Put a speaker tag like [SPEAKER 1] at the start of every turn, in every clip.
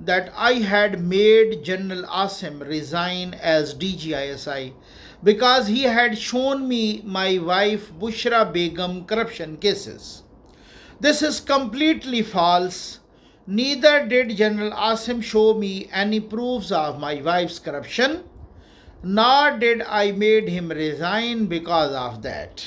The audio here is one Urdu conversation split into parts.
[SPEAKER 1] that I had made General Asim resign as DGISI because he had shown me my wife Bushra Begum corruption cases. This is completely false. Neither did General Asim show me any proofs of my wife's corruption, nor did I made him resign because of that.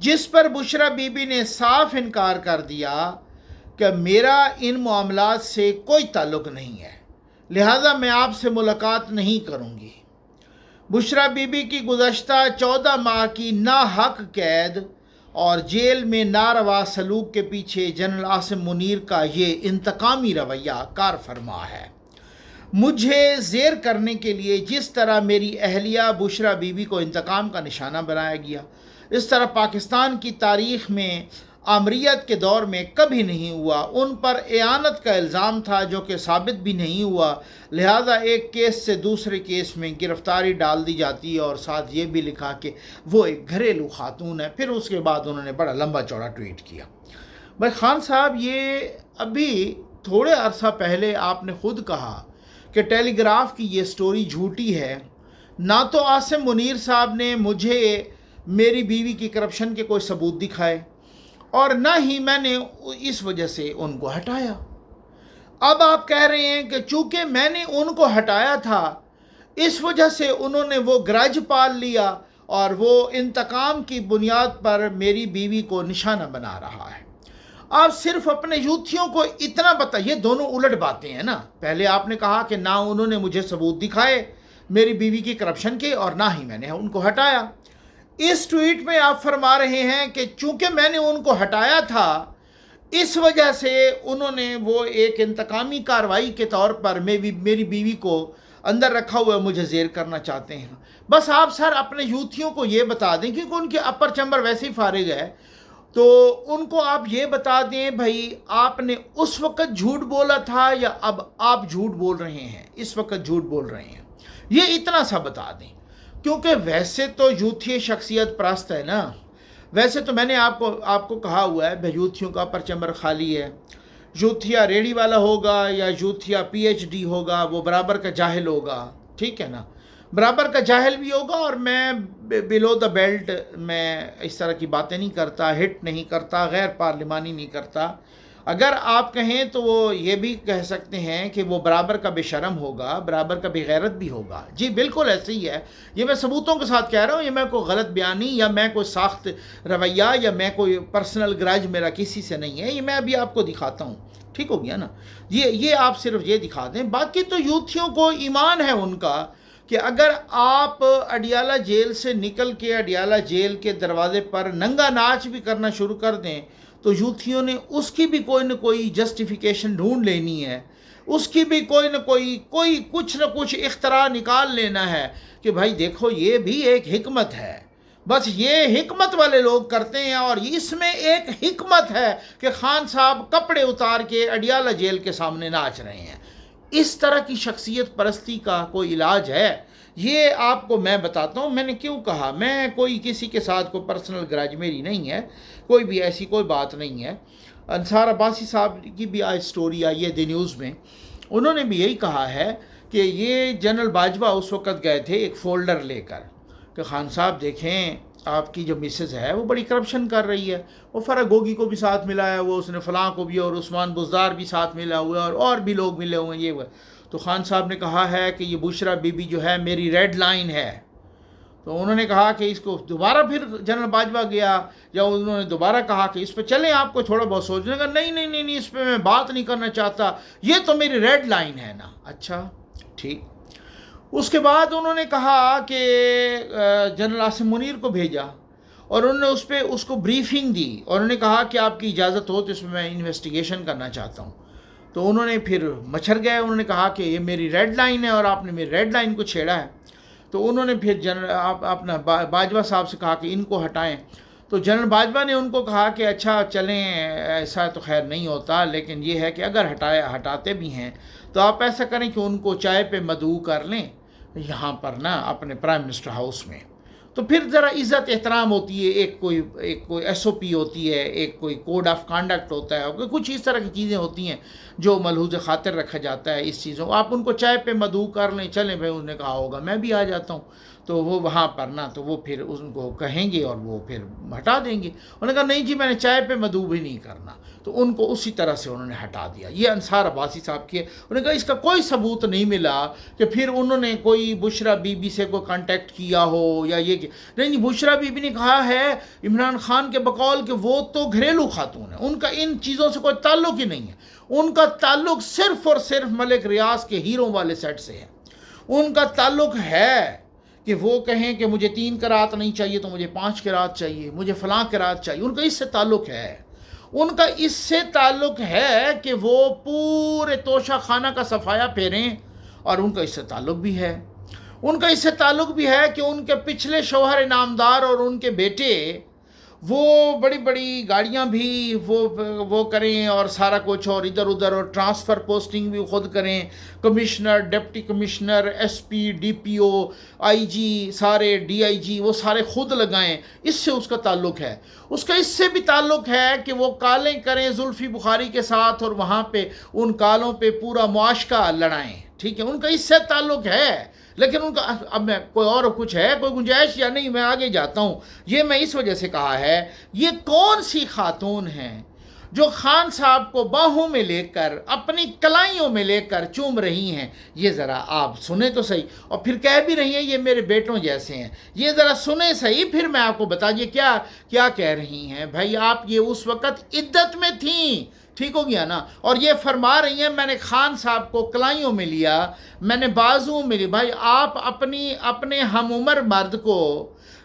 [SPEAKER 1] جس پر بشرا بی بی نے صاف انکار کر دیا کہ میرا ان معاملات سے کوئی تعلق نہیں ہے، لہذا میں آپ سے ملاقات نہیں کروں گی۔ بشرا بی بی کی گزشتہ 14 ماہ کی ناحق قید اور جیل میں ناروا سلوک کے پیچھے جنرل عاصم منیر کا یہ انتقامی رویہ کار فرما ہے۔ مجھے زیر کرنے کے لیے جس طرح میری اہلیہ بشرا بی بی کو انتقام کا نشانہ بنایا گیا، اس طرح پاکستان کی تاریخ میں آمریت کے دور میں کبھی نہیں ہوا۔ ان پر اعانت کا الزام تھا جو کہ ثابت بھی نہیں ہوا، لہذا ایک کیس سے دوسرے کیس میں گرفتاری ڈال دی جاتی ہے، اور ساتھ یہ بھی لکھا کہ وہ ایک گھریلو خاتون ہے۔ پھر اس کے بعد انہوں نے بڑا لمبا چوڑا ٹویٹ کیا۔ بھائی خان صاحب، یہ ابھی تھوڑے عرصہ پہلے آپ نے خود کہا کہ ٹیلی گراف کی یہ سٹوری جھوٹی ہے۔ نہ تو عاصم منیر صاحب نے مجھے میری بیوی کی کرپشن کے کوئی ثبوت دکھائے، اور نہ ہی میں نے اس وجہ سے ان کو ہٹایا۔ اب آپ کہہ رہے ہیں کہ چونکہ میں نے ان کو ہٹایا تھا، اس وجہ سے انہوں نے وہ گرج پال لیا اور وہ انتقام کی بنیاد پر میری بیوی کو نشانہ بنا رہا ہے۔ آپ صرف اپنے یوتھیوں کو اتنا یہ دونوں الٹ باتیں ہیں نا۔ پہلے آپ نے کہا کہ نہ انہوں نے مجھے ثبوت دکھائے میری بیوی کی کرپشن کے، اور نہ ہی میں نے ان کو ہٹایا۔ اس ٹویٹ میں آپ فرما رہے ہیں کہ چونکہ میں نے ان کو ہٹایا تھا، اس وجہ سے انہوں نے وہ ایک انتقامی کارروائی کے طور پر میری بیوی کو اندر رکھا ہوا مجھے زیر کرنا چاہتے ہیں۔ بس آپ سر اپنے یوتھیوں کو یہ بتا دیں، کیونکہ ان کے اپر چمبر ویسے ہی فارغ ہے، تو ان کو آپ یہ بتا دیں بھائی آپ نے اس وقت جھوٹ بولا تھا یا اب آپ جھوٹ بول رہے ہیں، اس وقت جھوٹ بول رہے ہیں، یہ اتنا سا بتا دیں۔ کیونکہ ویسے تو یوتھی شخصیت پرست ہے نا۔ ویسے تو میں نے آپ کو کہا ہوا ہے یوتھیوں کا پرچمبر خالی ہے۔ یوتھیا ریڑھی والا ہوگا یا یوتھیا پی ایچ ڈی ہوگا، وہ برابر کا جاہل ہوگا، ٹھیک ہے نا، برابر کا جاہل بھی ہوگا۔ اور میں بلو دا بیلٹ میں اس طرح کی باتیں نہیں کرتا، ہٹ نہیں کرتا، غیر پارلیمانی نہیں کرتا۔ اگر آپ کہیں تو وہ یہ بھی کہہ سکتے ہیں کہ وہ برابر کا بے شرم ہوگا، برابر کا بے غیرت بھی ہوگا۔ جی بالکل ایسے ہی ہے، یہ میں ثبوتوں کے ساتھ کہہ رہا ہوں، یہ میں کوئی غلط بیانی یا میں کوئی ساخت رویہ یا میں کوئی پرسنل گرج میرا کسی سے نہیں ہے، یہ میں ابھی آپ کو دکھاتا ہوں، ٹھیک ہو گیا نا۔ یہ آپ صرف یہ دکھا دیں، باقی تو یوتھیوں کو ایمان ہے ان کا کہ اگر آپ اڈیالہ جیل سے نکل کے اڈیالہ جیل کے دروازے پر ننگا ناچ بھی کرنا شروع کر دیں تو یوتھیوں نے اس کی بھی کوئی نہ کوئی جسٹیفیکیشن ڈھونڈ لینی ہے، اس کی بھی کوئی نہ کوئی کچھ نہ کچھ اختراع نکال لینا ہے کہ بھائی دیکھو یہ بھی ایک حکمت ہے۔ بس یہ حکمت والے لوگ کرتے ہیں، اور اس میں ایک حکمت ہے کہ خان صاحب کپڑے اتار کے اڈیالہ جیل کے سامنے ناچ رہے ہیں۔ اس طرح کی شخصیت پرستی کا کوئی علاج ہے؟ یہ آپ کو میں بتاتا ہوں۔ میں نے کیوں کہا، میں کوئی کسی کے ساتھ کوئی پرسنل گرج میری نہیں ہے، کوئی بھی ایسی کوئی بات نہیں ہے۔ انصار عباسی صاحب کی بھی آج سٹوری آئی ہے دی نیوز میں، انہوں نے بھی یہی کہا ہے کہ یہ جنرل باجوہ اس وقت گئے تھے ایک فولڈر لے کر کہ خان صاحب دیکھیں آپ کی جو مسز ہے وہ بڑی کرپشن کر رہی ہے، وہ فرح گوگی کو بھی ساتھ ملایا ہوا، اس نے فلاں کو بھی، اور عثمان بزدار بھی ساتھ ملا ہوا ہے، اور بھی لوگ ملے ہوئے ہیں یہ وہ۔ تو خان صاحب نے کہا ہے کہ یہ بشرا بی بی جو ہے میری ریڈ لائن ہے۔ تو انہوں نے کہا کہ اس کو دوبارہ پھر جنرل باجوہ گیا یا انہوں نے دوبارہ کہا کہ اس پہ چلیں آپ کو تھوڑا بہت سوچنے کا، نہیں اس پہ میں بات نہیں کرنا چاہتا، یہ تو میری ریڈ لائن ہے نا۔ اچھا ٹھیک۔ اس کے بعد انہوں نے کہا کہ جنرل عاصم منیر کو بھیجا، اور انہوں نے اس کو بریفنگ دی، اور انہوں نے کہا کہ آپ کی اجازت ہو تو اس میں انویسٹیگیشن کرنا چاہتا ہوں۔ تو انہوں نے پھر مچھر گئے، انہوں نے کہا کہ یہ میری ریڈ لائن ہے اور آپ نے میری ریڈ لائن کو چھیڑا ہے۔ تو انہوں نے پھر جنرل اپنا باجوہ صاحب سے کہا کہ ان کو ہٹائیں۔ تو جنرل باجوہ نے ان کو کہا کہ اچھا چلیں، ایسا تو خیر نہیں ہوتا، لیکن یہ ہے کہ اگر ہٹاتے بھی ہیں تو آپ ایسا کریں کہ ان کو چائے پہ مدعو کر لیں یہاں پر نا اپنے پرائم منسٹر ہاؤس میں، تو پھر ذرا عزت احترام ہوتی ہے، ایک کوئی ایس او پی ہوتی ہے، ایک کوئی کوڈ آف کانڈکٹ ہوتا ہے، کچھ اس طرح کی چیزیں ہوتی ہیں جو ملحوظ خاطر رکھا جاتا ہے اس چیزوں۔ آپ ان کو چائے پہ مدعو کر لیں، چلیں بھائی، انہوں نے کہا ہوگا میں بھی آ جاتا ہوں، تو وہ وہاں پر نا تو وہ پھر ان کو کہیں گے اور وہ پھر ہٹا دیں گے۔ انہوں نے کہا نہیں جی میں نے چائے پہ مدعو بھی نہیں کرنا۔ تو ان کو اسی طرح سے انہوں نے ہٹا دیا۔ یہ انصار عباسی صاحب کی ہے۔ انہوں نے کہا اس کا کوئی ثبوت نہیں ملا کہ پھر انہوں نے کوئی بشرا بی بی سے کوئی کانٹیکٹ کیا ہو یا یہ کہ نہیں، بشرا بی بی نے کہا ہے عمران خان کے بقول کہ وہ تو گھریلو خاتون ہے، ان کا ان چیزوں سے کوئی تعلق ہی نہیں ہے، ان کا تعلق صرف اور صرف ملک ریاض کے ہیروں والے سیٹ سے ہے۔ ان کا تعلق ہے کہ وہ کہیں کہ مجھے 3 قرات نہیں چاہیے تو مجھے 5 قرات چاہیے، مجھے فلاں قرات چاہیے، ان کا اس سے تعلق ہے۔ ان کا اس سے تعلق ہے کہ وہ پورے توشہ خانہ کا صفایا پھیریں، اور ان کا اس سے تعلق بھی ہے۔ ان کا اس سے تعلق بھی ہے کہ ان کے پچھلے شوہر نامدار اور ان کے بیٹے وہ بڑی بڑی گاڑیاں بھی وہ کریں اور سارا کچھ، اور ادھر ادھر، اور ٹرانسفر پوسٹنگ بھی خود کریں، commissioner, deputy commissioner, S P, D P O, I G, سارے ڈی آئی جی، وہ سارے خود لگائیں۔ اس سے اس کا تعلق ہے۔ اس کا اس سے بھی تعلق ہے کہ وہ کالیں کریں زلفی بخاری کے ساتھ اور وہاں پہ ان کالوں پہ پورا معاشقہ لڑائیں، ٹھیک ہے، ان کا اس سے تعلق ہے۔ لیکن ان کا اب میں کوئی اور کچھ ہے، کوئی گنجائش یا نہیں، میں آگے جاتا ہوں۔ یہ میں اس وجہ سے کہا ہے، یہ کون سی خاتون ہیں جو خان صاحب کو باہوں میں لے کر اپنی کلائیوں میں لے کر چوم رہی ہیں؟ یہ ذرا آپ سنیں تو صحیح، اور پھر کہہ بھی رہی ہیں یہ میرے بیٹوں جیسے ہیں۔ یہ ذرا سنیں صحیح، پھر میں آپ کو بتائیے کیا کیا کہہ رہی ہیں۔ بھائی آپ یہ اس وقت عدت میں تھیں، ٹھیک ہو گیا نا، اور یہ فرما رہی ہیں میں نے خان صاحب کو کلائیوں میں لیا، میں نے بازوؤں میں لی۔ بھائی آپ اپنے ہم عمر مرد کو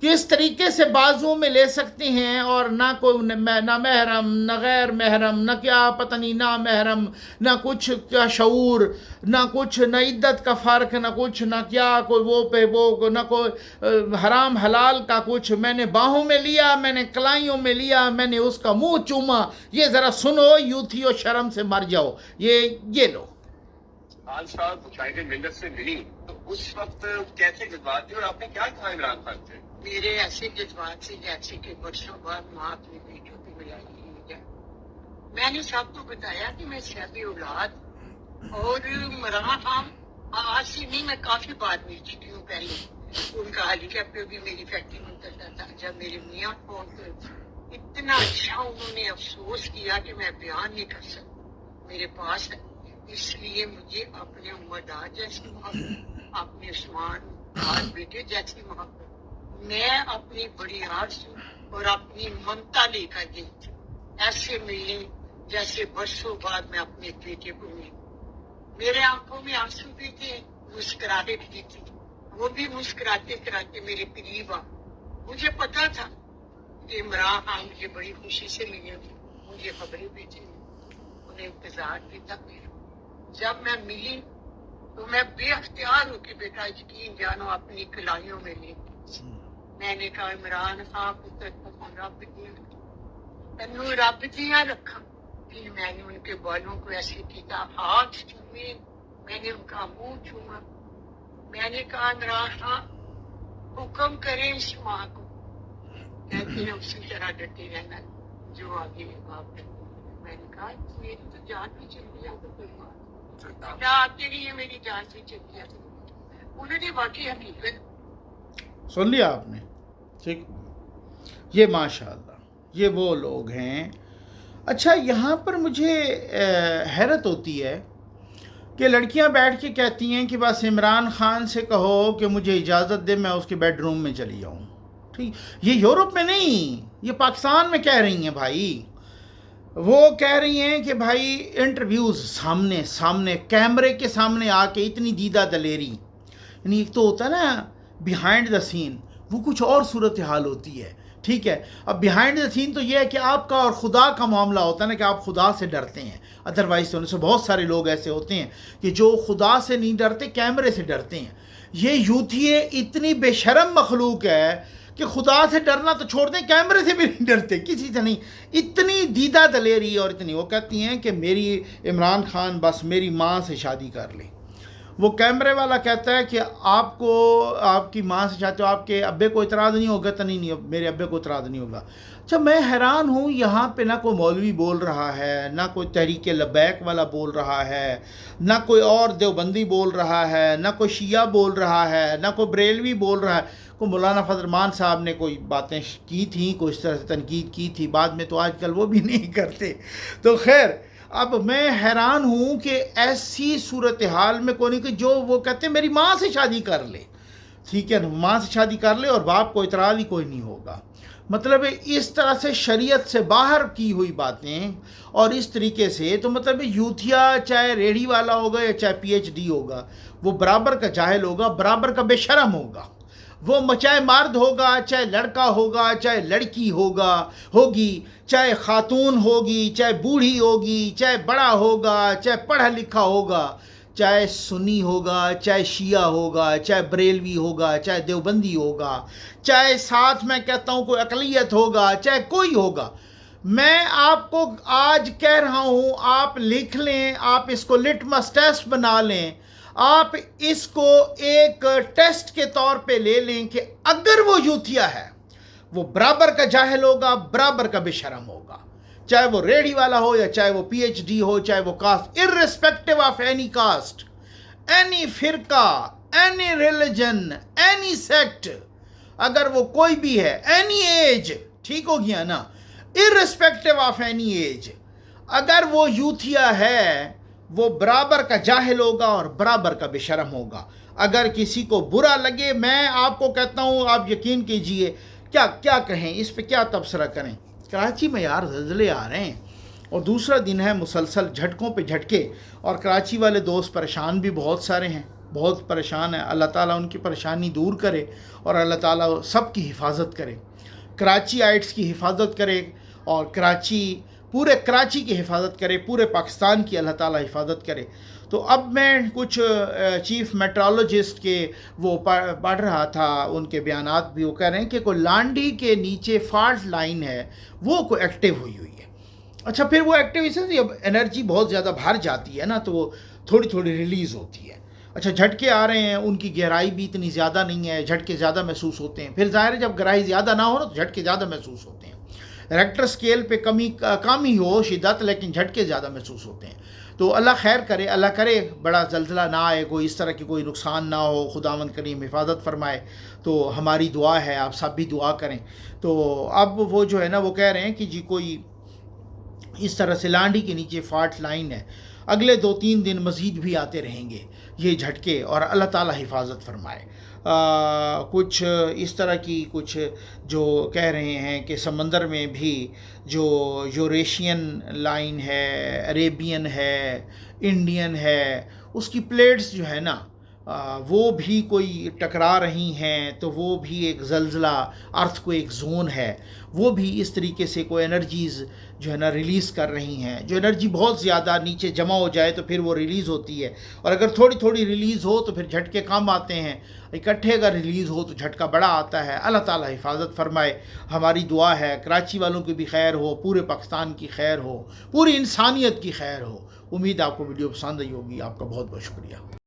[SPEAKER 1] کس طریقے سے بازوؤں میں لے سکتے ہیں، اور نہ کوئی نہ محرم، نہ غیر محرم، نہ کیا پتہ نہیں، نہ محرم، نہ کچھ کا شعور، نہ کچھ، نہ عدت کا فرق، نہ کچھ، نہ کیا کوئی وہ نہ کوئی حرام حلال کا کچھ۔ میں نے باہوں میں لیا، میں نے کلائیوں میں لیا، میں نے اس کا منہ چوما۔ یہ ذرا سنو یوتھیو، شرم سے مر جاؤ۔ یہ لو۔
[SPEAKER 2] خان صاحب قائد ملت سے ملی تو اس وقت کیسے جذبات تھے اور آپ نے کیا کہا عمران خان سے؟
[SPEAKER 3] میرے ایسے جذبات سے جیسے کہ برسوں بعد ماں اپنی بیٹوں کی ملائی ہوئی ہے۔ میں نے سب کو بتایا کہ میں صحبی اولاد اور عمران خان آج سے نہیں، میں کافی بار مل چکی ہوں پہلے۔ ان کا ہیلی کاپٹر بھی میری فیکٹری میں اترتا تھا۔ جب میرے میاں فون پہ اتنا اچھا انہوں نے افسوس کیا کہ میں بیان نہیں کر سکتا میرے پاس ہے۔ اس لیے مجھے اپنے عمردار جیسی محبت، اپنے عثمان دار بیٹے جیسی محبت، میں اپنی بڑی آرزو اور اپنی ممتا لے کر گئی تھی۔ ایسے ملے جیسے برسوں بعد میں اپنے بیٹے کو ملی۔ میرے آنکھوں میں آنسو بھی تھے، مسکراہٹ بھی تھی۔ وہ بھی مسکراتے کراتے میرے قریب آ۔ مجھے پتا تھا کہ عمران خان مجھے بڑی خوشی سے ملے گی، مجھے خبریں بھی تھی، انہیں انتظار بھی تھا میرا۔ جب میں ملی تو میں بے اختیار ہو کے بیٹا یقین جانو اپنی کلائیوں میں لے گئی۔ میں نے کہا عمران خان پتر رب دیا، تینو رب دیا رکھا۔ پھر میں نے ان کے بالوں کو ایسے کیا، ہاتھ چومے، میں نے ان کا منہ چوما۔ میں نے کہا عمران خان حکم کریں اس ماں کو، کہتے ہیں اسی طرح ڈٹے رہنا جو آگے آپ نے۔ میں نے کہا میری تو جان بھی چلی جائے تو کوئی بات نہیں، آپ کے لیے میری جان بھی چلی جائے۔ انہوں نے واقعی حقیقت
[SPEAKER 1] سن لیا آپ نے، ٹھیک۔ یہ ماشاء اللہ یہ وہ لوگ ہیں۔ اچھا یہاں پر مجھے حیرت ہوتی ہے کہ لڑکیاں بیٹھ کے کہتی ہیں کہ بس عمران خان سے کہو کہ مجھے اجازت دے میں اس کے بیڈ روم میں چلی جاؤں، ٹھیک۔ یہ یورپ میں نہیں، یہ پاکستان میں کہہ رہی ہیں بھائی۔ وہ کہہ رہی ہیں کہ بھائی انٹرویوز سامنے کیمرے کے سامنے آ کے اتنی دیدہ دلیری، یعنی ایک تو ہوتا ہے نا بیہائنڈ دا سین، وہ کچھ اور صورتحال ہوتی ہے، ٹھیک ہے۔ اب بیہائنڈ دا سین تو یہ ہے کہ آپ کا اور خدا کا معاملہ ہوتا ہے نا، کہ آپ خدا سے ڈرتے ہیں، ادروائز ہونے سے بہت سارے لوگ ایسے ہوتے ہیں کہ جو خدا سے نہیں ڈرتے، کیمرے سے ڈرتے ہیں۔ یہ یوتھیے اتنی بے شرم مخلوق ہے کہ خدا سے ڈرنا تو چھوڑ دیں، کیمرے سے بھی نہیں ڈرتے، کسی سے نہیں۔ اتنی دیدہ دلیری، اور اتنی وہ کہتی ہیں کہ میری عمران خان بس میری ماں سے شادی کر لے۔ وہ کیمرے والا کہتا ہے کہ آپ کو آپ کی ماں سے چاہتے ہو آپ کے ابے کو اعتراض نہیں ہوگا؟ تو نہیں میرے ابے کو اعتراض نہیں ہوگا۔ اچھا میں حیران ہوں، یہاں پہ نہ کوئی مولوی بول رہا ہے، نہ کوئی تحریک لبیک والا بول رہا ہے، نہ کوئی اور دیوبندی بول رہا ہے، نہ کوئی شیعہ بول رہا ہے، نہ کوئی بریلوی بول رہا ہے۔ کو مولانا فضل الرحمان صاحب نے کوئی باتیں کی تھیں، کوئی اس طرح سے تنقید کی تھی، بعد میں تو آج کل وہ بھی نہیں کرتے۔ تو خیر اب میں حیران ہوں کہ ایسی صورتحال میں کوئی نہیں کہ جو وہ کہتے ہیں میری ماں سے شادی کر لے، ٹھیک ہے نا، ماں سے شادی کر لے اور باپ کو اعتراض ہی کوئی نہیں ہوگا۔ مطلب اس طرح سے شریعت سے باہر کی ہوئی باتیں اور اس طریقے سے، تو مطلب یوتھیا چاہے ریڑھی والا ہوگا یا چاہے پی ایچ ڈی ہوگا، وہ برابر کا جاہل ہوگا، برابر کا بے شرم ہوگا۔ وہ چاہے مرد ہوگا، چاہے لڑکا ہوگا، چاہے لڑکی ہوگی، چاہے خاتون ہوگی، چاہے بوڑھی ہوگی، چاہے بڑا ہوگا، چاہے پڑھا لکھا ہوگا، چاہے سنی ہوگا، چاہے شیعہ ہوگا، چاہے بریلوی ہوگا، چاہے دیوبندی ہوگا، چاہے ساتھ میں کہتا ہوں کوئی اقلیت ہوگا، چاہے کوئی ہوگا۔ میں آپ کو آج کہہ رہا ہوں، آپ لکھ لیں، آپ اس کو لٹمس ٹیسٹ بنا لیں، آپ اس کو ایک ٹیسٹ کے طور پہ لے لیں کہ اگر وہ یوتھیا ہے، وہ برابر کا جاہل ہوگا، برابر کا بے شرم ہوگا، چاہے وہ ریڑھی والا ہو یا چاہے وہ پی ایچ ڈی ہو، چاہے وہ cost, irrespective of any cost, any فرقہ، اینی ریلیجن، اینی سیکٹ، اگر وہ کوئی بھی ہے، اینی ایج، ٹھیک ہو گیا نا، irrespective آف اینی ایج، اگر وہ یوتھیا ہے وہ برابر کا جاہل ہوگا اور برابر کا بے شرم ہوگا۔ اگر کسی کو برا لگے، میں آپ کو کہتا ہوں، آپ یقین کیجئے، کیا کہیں اس پہ، کیا تبصرہ کریں۔ کراچی میں یار زلزلے آ رہے ہیں اور دوسرا دن ہے مسلسل جھٹکوں پہ جھٹکے، اور کراچی والے دوست پریشان بھی بہت سارے ہیں، بہت پریشان ہیں۔ اللہ تعالیٰ ان کی پریشانی دور کرے اور اللہ تعالیٰ سب کی حفاظت کرے، کراچی آئٹس کی حفاظت کرے، اور پورے کراچی کی حفاظت کرے، پورے پاکستان کی اللہ تعالیٰ حفاظت کرے۔ تو اب میں کچھ چیف میٹرولوجسٹ کے وہ پڑھ رہا تھا، ان کے بیانات بھی، وہ کہہ رہے ہیں کہ کوئی لانڈی کے نیچے فالٹ لائن ہے، وہ کوئی ایکٹیو ہوئی ہے۔ اچھا پھر وہ ایکٹیو اس سے اب انرجی بہت زیادہ باہر جاتی ہے نا، تو وہ تھوڑی تھوڑی ریلیز ہوتی ہے۔ اچھا جھٹکے آ رہے ہیں، ان کی گہرائی بھی اتنی زیادہ نہیں ہے، جھٹکے زیادہ محسوس ہوتے ہیں۔ پھر ظاہر ہے جب گہرائی زیادہ نہ ہو نا تو جھٹکے زیادہ محسوس ہوتے ہیں۔ ریکٹر سکیل پہ کم ہی ہو شدت، لیکن جھٹکے زیادہ محسوس ہوتے ہیں۔ تو اللہ خیر کرے، اللہ کرے بڑا زلزلہ نہ آئے، کوئی اس طرح کی کوئی نقصان نہ ہو، خداوند کریم حفاظت فرمائے۔ تو ہماری دعا ہے، آپ سب بھی دعا کریں۔ تو اب وہ جو ہے نا، وہ کہہ رہے ہیں کہ جی کوئی اس طرح سے لانڈی کے نیچے فالٹ لائن ہے، اگلے 2-3 دن مزید بھی آتے رہیں گے یہ جھٹکے، اور اللہ تعالیٰ حفاظت فرمائے۔ کچھ اس طرح کی کچھ جو کہہ رہے ہیں کہ سمندر میں بھی جو یوریشین لائن ہے، عریبین ہے، انڈین ہے، اس کی پلیٹس جو ہے نا وہ بھی کوئی ٹکرا رہی ہیں، تو وہ بھی ایک زلزلہ، ارتھ کو ایک زون ہے، وہ بھی اس طریقے سے کوئی انرجیز جو ہے نا ریلیز کر رہی ہیں۔ جو انرجی بہت زیادہ نیچے جمع ہو جائے تو پھر وہ ریلیز ہوتی ہے، اور اگر تھوڑی تھوڑی ریلیز ہو تو پھر جھٹکے کم آتے ہیں، اکٹھے اگر ریلیز ہو تو جھٹکا بڑا آتا ہے۔ اللہ تعالیٰ حفاظت فرمائے۔ ہماری دعا ہے کراچی والوں کی بھی خیر ہو، پورے پاکستان کی خیر ہو، پوری انسانیت کی خیر ہو۔ امید آپ کو ویڈیو پسند آئی ہوگی۔ آپ کا بہت بہت شکریہ۔